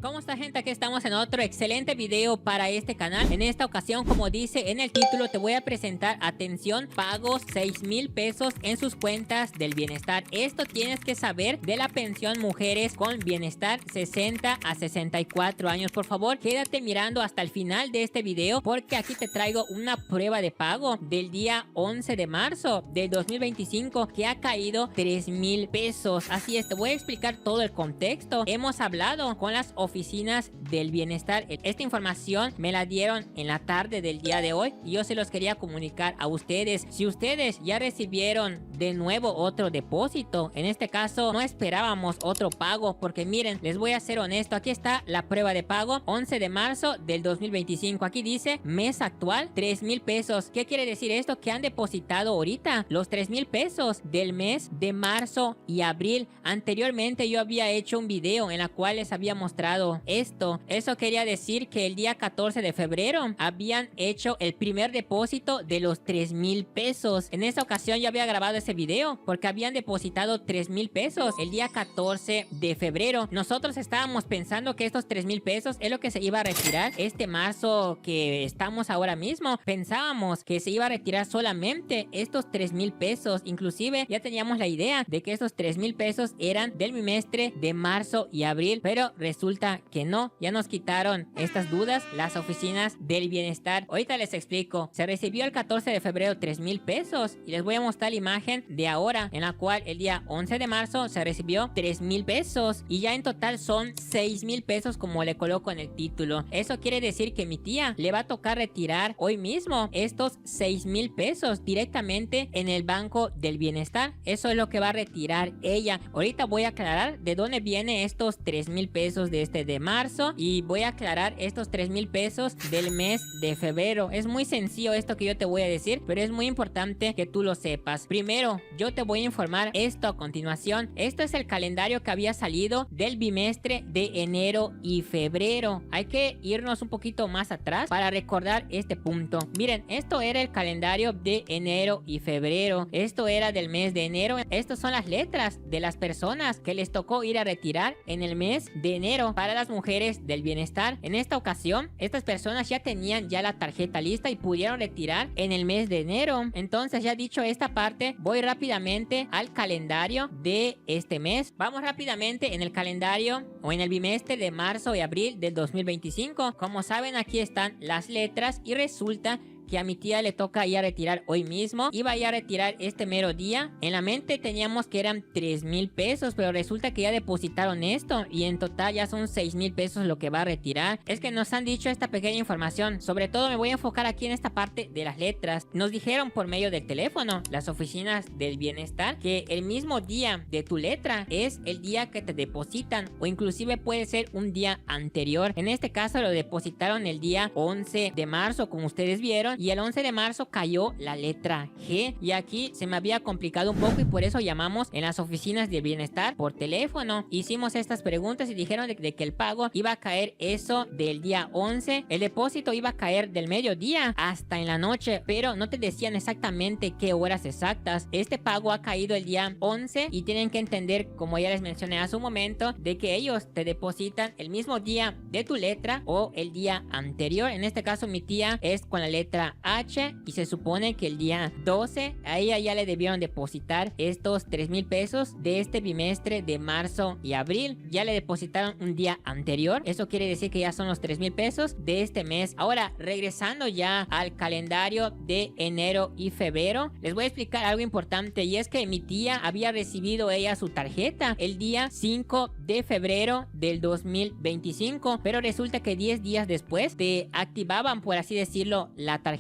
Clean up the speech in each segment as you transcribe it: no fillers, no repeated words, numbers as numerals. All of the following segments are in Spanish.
¿Cómo está, gente? Aquí estamos en otro excelente video para este canal. En esta ocasión, como dice en el título, te voy a presentar, atención, pagos 6,000 pesos en sus cuentas del bienestar. Esto tienes que saber de la pensión mujeres con bienestar 60 a 64 años. Por favor, quédate mirando hasta el final de este video porque aquí te traigo una prueba de pago del día 11 de marzo del 2025 que ha caído 3,000 pesos. Así es, te voy a explicar todo el contexto. Hemos hablado con las oficinas del bienestar. Esta información me la dieron en la tarde del día de hoy y yo se los quería comunicar a ustedes. Si ustedes ya recibieron de nuevo otro depósito, en este caso no esperábamos otro pago, porque miren, les voy a ser honesto, aquí está la prueba de pago 11 de marzo del 2025. Aquí dice mes actual 3,000 pesos. ¿Qué quiere decir esto? Que han depositado ahorita los 3,000 pesos del mes de marzo y abril. Anteriormente yo había hecho un video en la cual les había mostrado esto. Eso quería decir que el día 14 de febrero habían hecho el primer depósito de los 3,000 pesos. En esta ocasión yo había grabado ese video porque habían depositado 3,000 pesos el día 14 de febrero. Nosotros estábamos pensando que estos 3,000 pesos es lo que se iba a retirar este marzo que estamos ahora mismo. Pensábamos que se iba a retirar solamente estos 3,000 pesos. Inclusive ya teníamos la idea de que estos 3,000 pesos eran del bimestre de marzo y abril, pero resulta que no, ya nos quitaron estas dudas las oficinas del bienestar. Ahorita les explico. Se recibió el 14 de febrero 3,000 pesos y les voy a mostrar la imagen de ahora, en la cual el día 11 de marzo se recibió 3,000 pesos y ya en total son 6,000 pesos, como le coloco en el título. Eso quiere decir que mi tía le va a tocar retirar hoy mismo estos 6,000 pesos directamente en el banco del bienestar. Eso es lo que va a retirar ella. Ahorita voy a aclarar de dónde vienen estos 3,000 pesos de de marzo y voy a aclarar estos 3,000 pesos del mes de febrero. Es muy sencillo esto que yo te voy a decir, pero es muy importante que tú lo sepas. Primero, yo te voy a informar esto a continuación. Esto es el calendario que había salido del bimestre de enero y febrero. Hay que irnos un poquito más atrás para recordar este punto. Miren, esto era el calendario de enero y febrero. Esto era del mes de enero. Estas son las letras de las personas que les tocó ir a retirar en el mes de enero. Para las mujeres del bienestar, en esta ocasión, estas personas ya tenían ya la tarjeta lista y pudieron retirar en el mes de enero. Entonces, ya dicho esta parte, voy rápidamente al calendario de este mes. Vamos rápidamente en el calendario o en el bimestre de marzo y abril del 2025. Como saben, aquí están las letras y resulta que a mi tía le toca ir a retirar hoy mismo. Iba a ir a retirar este mero día. En la mente teníamos que eran 3,000 pesos, pero resulta que ya depositaron esto y en total ya son 6,000 pesos lo que va a retirar. Es que nos han dicho esta pequeña información. Sobre todo me voy a enfocar aquí en esta parte de las letras. Nos dijeron por medio del teléfono, las oficinas del bienestar, que el mismo día de tu letra es el día que te depositan, o inclusive puede ser un día anterior. En este caso lo depositaron el día 11 de marzo, como ustedes vieron, y el 11 de marzo cayó la letra G. Y aquí se me había complicado un poco y por eso llamamos en las oficinas de bienestar por teléfono. Hicimos estas preguntas y dijeron de que el pago iba a caer eso del día 11. El depósito iba a caer del mediodía hasta en la noche, pero no te decían exactamente qué horas exactas. Este pago ha caído el día 11 y tienen que entender, como ya les mencioné hace un momento, de que ellos te depositan el mismo día de tu letra o el día anterior. En este caso mi tía es con la letra H y se supone que el día 12 a ella ya le debieron depositar estos 3,000 pesos de este bimestre de marzo y abril. Ya le depositaron un día anterior. Eso quiere decir que ya son los 3,000 pesos de este mes. Ahora, regresando ya al calendario de enero y febrero, les voy a explicar algo importante, y es que mi tía había recibido ella su tarjeta el día 5 de febrero del 2025, pero resulta que 10 días después te activaban, por así decirlo, la tarjeta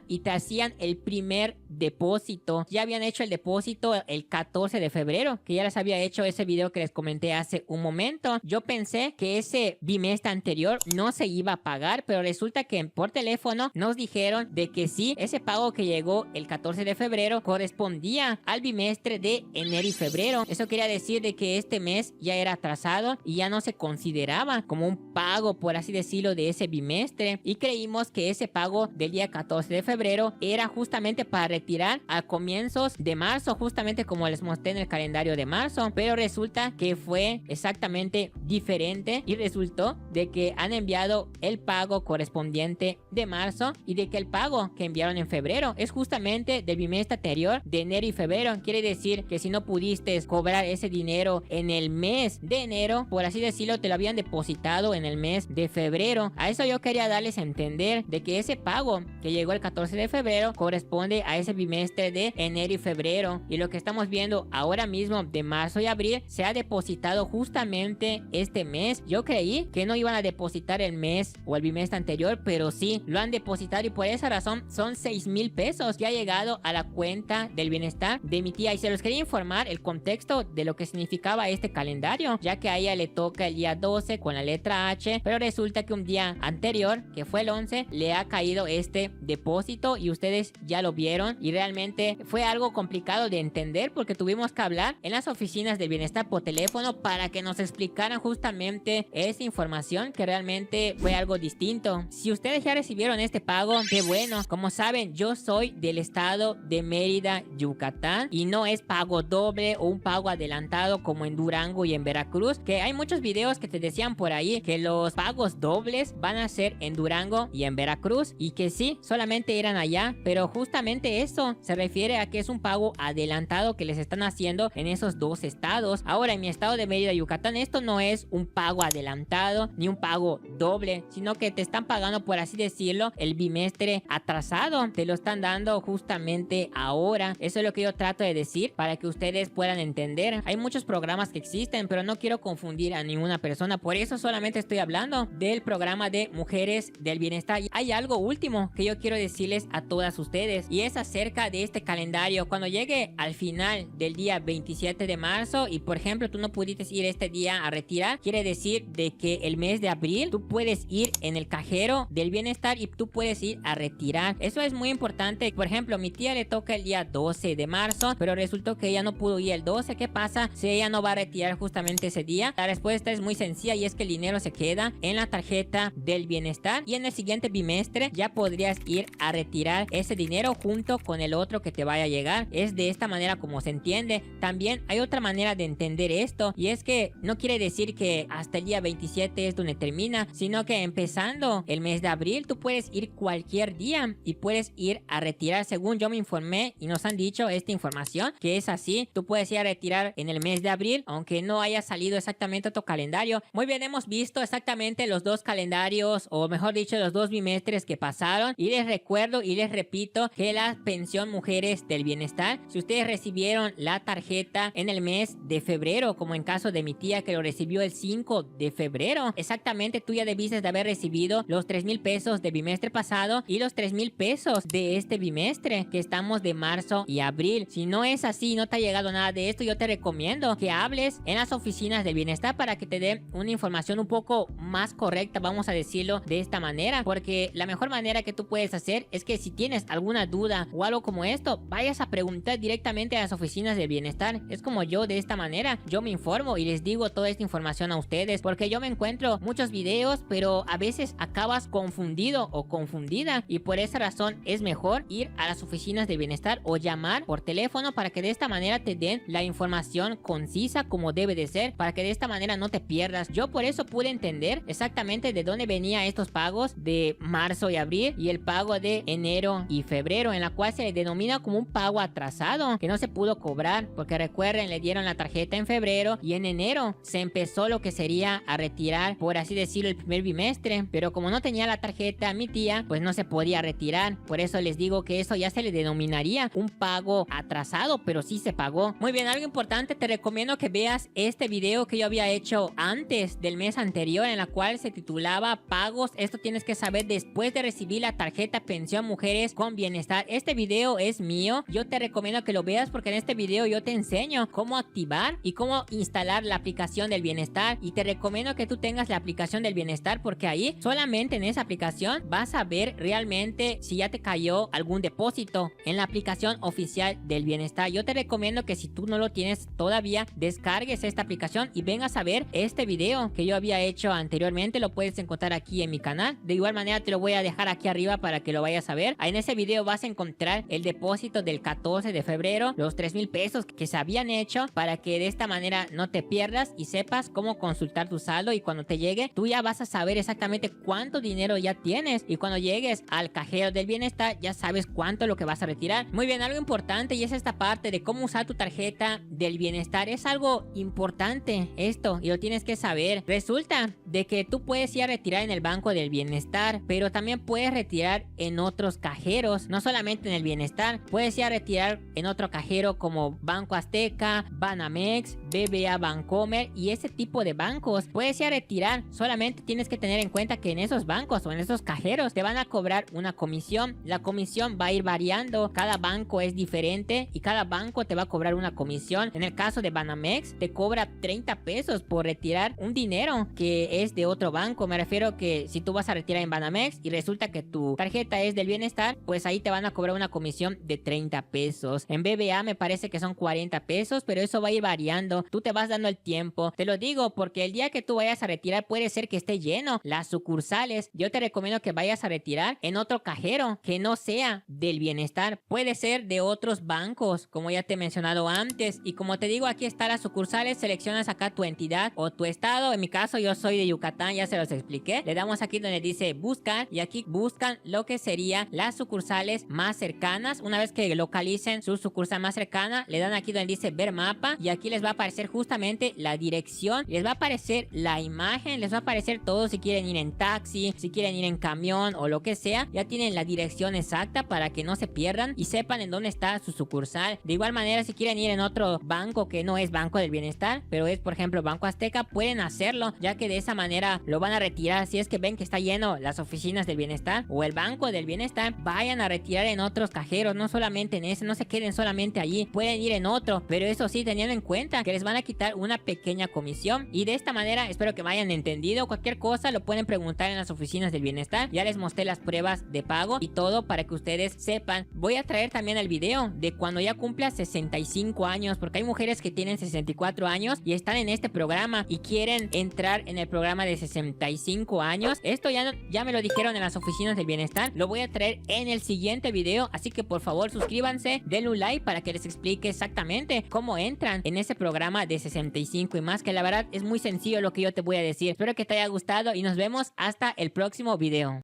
y te hacían el primer depósito. Ya habían hecho el depósito el 14 de febrero, que ya les había hecho ese video que les comenté hace un momento. Yo pensé que ese bimestre anterior no se iba a pagar, pero resulta que por teléfono nos dijeron de que sí, ese pago que llegó el 14 de febrero correspondía al bimestre de enero y febrero. Eso quería decir de que este mes ya era atrasado y ya no se consideraba como un pago, por así decirlo, de ese bimestre, y creímos que ese pago del día 14 14 de febrero era justamente para retirar a comienzos de marzo, justamente como les mostré en el calendario de marzo, pero resulta que fue exactamente diferente y resultó de que han enviado el pago correspondiente de marzo y de que el pago que enviaron en febrero es justamente del bimestre anterior de enero y febrero. Quiere decir que si no pudiste cobrar ese dinero en el mes de enero, por así decirlo, te lo habían depositado en el mes de febrero. A eso yo quería darles a entender de que ese pago que llegó el 14 de febrero corresponde a ese bimestre de enero y febrero, y lo que estamos viendo ahora mismo de marzo y abril se ha depositado justamente este mes. Yo creí que no iban a depositar el mes o el bimestre anterior, pero sí lo han depositado y por esa razón son 6,000 pesos que ha llegado a la cuenta del bienestar de mi tía. Y se los quería informar el contexto de lo que significaba este calendario, ya que a ella le toca el día 12 con la letra H, pero resulta que un día anterior, que fue el 11, le ha caído este depósito y ustedes ya lo vieron, y realmente fue algo complicado de entender porque tuvimos que hablar en las oficinas del bienestar por teléfono para que nos explicaran justamente esa información, que realmente fue algo distinto. Si ustedes ya recibieron este pago, qué bueno. Como saben, yo soy del estado de Mérida, Yucatán, y no es pago doble o un pago adelantado como en Durango y en Veracruz, que hay muchos videos que te decían por ahí que los pagos dobles van a ser en Durango y en Veracruz, y que sí, solamente eran allá, pero justamente eso se refiere a que es un pago adelantado que les están haciendo en esos dos estados. Ahora, en mi estado de Mérida, Yucatán, esto no es un pago adelantado ni un pago doble, sino que te están pagando, por así decirlo, el bimestre atrasado. Te lo están dando justamente ahora. Eso es lo que yo trato de decir para que ustedes puedan entender. Hay muchos programas que existen, pero no quiero confundir a ninguna persona. Por eso solamente estoy hablando del programa de Mujeres del Bienestar. Y hay algo último que yo quiero decirles a todas ustedes, y es acerca de este calendario. Cuando llegue al final del día 27 de marzo y por ejemplo tú no pudiste ir este día a retirar, quiere decir de que el mes de abril tú puedes ir en el cajero del bienestar y tú puedes ir a retirar. Eso es muy importante. Por ejemplo, mi tía le toca el día 12 de marzo, pero resultó que ella no pudo ir el 12. ¿Qué pasa si ella no va a retirar justamente ese día? La respuesta es muy sencilla, y es que el dinero se queda en la tarjeta del bienestar y en el siguiente bimestre ya podrías ir a retirar ese dinero junto con el otro que te vaya a llegar. Es de esta manera como se entiende. También hay otra manera de entender esto, y es que no quiere decir que hasta el día 27 es donde termina, sino que empezando el mes de abril tú puedes ir cualquier día y puedes ir a retirar. Según yo me informé y nos han dicho esta información, que es así. Tú puedes ir a retirar en el mes de abril aunque no haya salido exactamente tu calendario. Muy bien, hemos visto exactamente los dos calendarios, o mejor dicho, los dos bimestres que pasaron, y les recuerdo y les repito que la pensión Mujeres del Bienestar, si ustedes recibieron la tarjeta en el mes de febrero, como en caso de mi tía que lo recibió el 5 de febrero, exactamente tú ya debiste de haber recibido los 3,000 pesos del bimestre pasado y los 3,000 pesos de este bimestre que estamos de marzo y abril. Si no es así, no te ha llegado nada de esto, yo te recomiendo que hables en las oficinas del bienestar para que te den una información un poco más correcta, vamos a decirlo de esta manera, porque la mejor manera que tú puedes hacer es que si tienes alguna duda o algo como esto, vayas a preguntar directamente a las oficinas del bienestar. Es como yo, de esta manera yo me informo y les digo toda esta información a ustedes, porque yo me encuentro muchos videos, pero a veces acabas confundido o confundida, y por esa razón es mejor ir a las oficinas de bienestar o llamar por teléfono para que de esta manera te den la información concisa como debe de ser, para que de esta manera no te pierdas. Yo por eso pude entender exactamente de dónde venían estos pagos de marzo y abril y el pago de enero y febrero, en la cual se le denomina como un pago atrasado que no se pudo cobrar, porque recuerden, le dieron la tarjeta en febrero y en enero se empezó lo que sería a retirar, por así decirlo, el primer bimestre, pero como no tenía la tarjeta mi tía, pues no se podía retirar. Por eso les digo que eso ya se le denominaría un pago atrasado, pero sí se pagó. Muy bien, algo importante, te recomiendo que veas este video que yo había hecho antes del mes anterior, en la cual se titulaba Pagos, esto tienes que saber después de recibir la tarjeta Pensión Mujeres con Bienestar. Este video es mío, yo te recomiendo que lo veas porque en este video yo te enseño cómo activar y cómo instalar la aplicación del bienestar, y te recomiendo que tú tengas la aplicación del bienestar porque ahí, solamente en esa aplicación, vas a ver realmente si ya te cayó algún depósito en la aplicación oficial del bienestar. Yo te recomiendo que si tú no lo tienes todavía, descargues esta aplicación y vengas a ver este video que yo había hecho anteriormente. Lo puedes encontrar aquí en mi canal. De igual manera te lo voy a dejar aquí arriba para que lo vayas a ver. En ese video vas a encontrar el depósito del 14 de febrero, los 3,000 pesos que se habían hecho, para que de esta manera no te pierdas y sepas cómo consultar tu saldo, y cuando te llegue tú ya vas a saber exactamente cuánto dinero ya tienes, y cuando llegues al cajero del bienestar ya sabes cuánto es lo que vas a retirar. Muy bien, algo importante, y es esta parte de cómo usar tu tarjeta del bienestar. Es algo importante esto y lo tienes que saber. Resulta de que tú puedes ir a retirar en el banco del bienestar, pero también puedes retirar en otros cajeros, no solamente en el bienestar. Puedes ir a retirar en otro cajero como Banco Azteca, Banamex, BBVA Bancomer y ese tipo de bancos. Puedes ir a retirar, solamente tienes que tener en cuenta que en esos bancos o en esos cajeros te van a cobrar una comisión. La comisión va a ir variando, cada banco es diferente y cada banco te va a cobrar una comisión. En el caso de Banamex te cobra 30 pesos por retirar un dinero que es de otro banco. Me refiero que si tú vas a retirar en Banamex y resulta que tu tarjeta es del bienestar, pues ahí te van a cobrar una comisión de 30 pesos. En BBVA me parece que son 40 pesos, pero eso va a ir variando. Tú te vas dando el tiempo. Te lo digo porque el día que tú vayas a retirar puede ser que esté lleno las sucursales. Yo te recomiendo que vayas a retirar en otro cajero que no sea del bienestar. Puede ser de otros bancos, como ya te he mencionado antes. Y como te digo, aquí están las sucursales. Seleccionas acá tu entidad o tu estado. En mi caso yo soy de Yucatán, ya se los expliqué. Le damos aquí donde dice buscar y aquí buscan lo que sería las sucursales más cercanas. Una vez que localicen su sucursal más cercana, le dan aquí donde dice ver mapa y aquí les va a aparecer justamente la dirección, les va a aparecer la imagen, les va a aparecer todo. Si quieren ir en taxi, si quieren ir en camión o lo que sea, ya tienen la dirección exacta para que no se pierdan y sepan en dónde está su sucursal. De igual manera, si quieren ir en otro banco que no es Banco del Bienestar, pero es por ejemplo Banco Azteca, pueden hacerlo, ya que de esa manera lo van a retirar. Si es que ven que está lleno las oficinas del bienestar o el Banco del Bienestar, vayan a retirar en otros cajeros, no solamente en ese, no se queden solamente allí, pueden ir en otro, pero eso sí, teniendo en cuenta que les van a quitar una pequeña comisión. Y de esta manera espero que me hayan entendido. Cualquier cosa lo pueden preguntar en las oficinas del bienestar. Ya les mostré las pruebas de pago y todo para que ustedes sepan. Voy a traer también el video de cuando ya cumpla 65 años, porque hay mujeres que tienen 64 años y están en este programa y quieren entrar en el programa de 65 años. Esto ya me lo dijeron en las oficinas del bienestar. Lo voy a traer en el siguiente video, así que por favor suscríbanse, denle un like para que les explique exactamente cómo entran en ese programa de 65 y más, que la verdad es muy sencillo lo que yo te voy a decir. Espero que te haya gustado y nos vemos hasta el próximo video.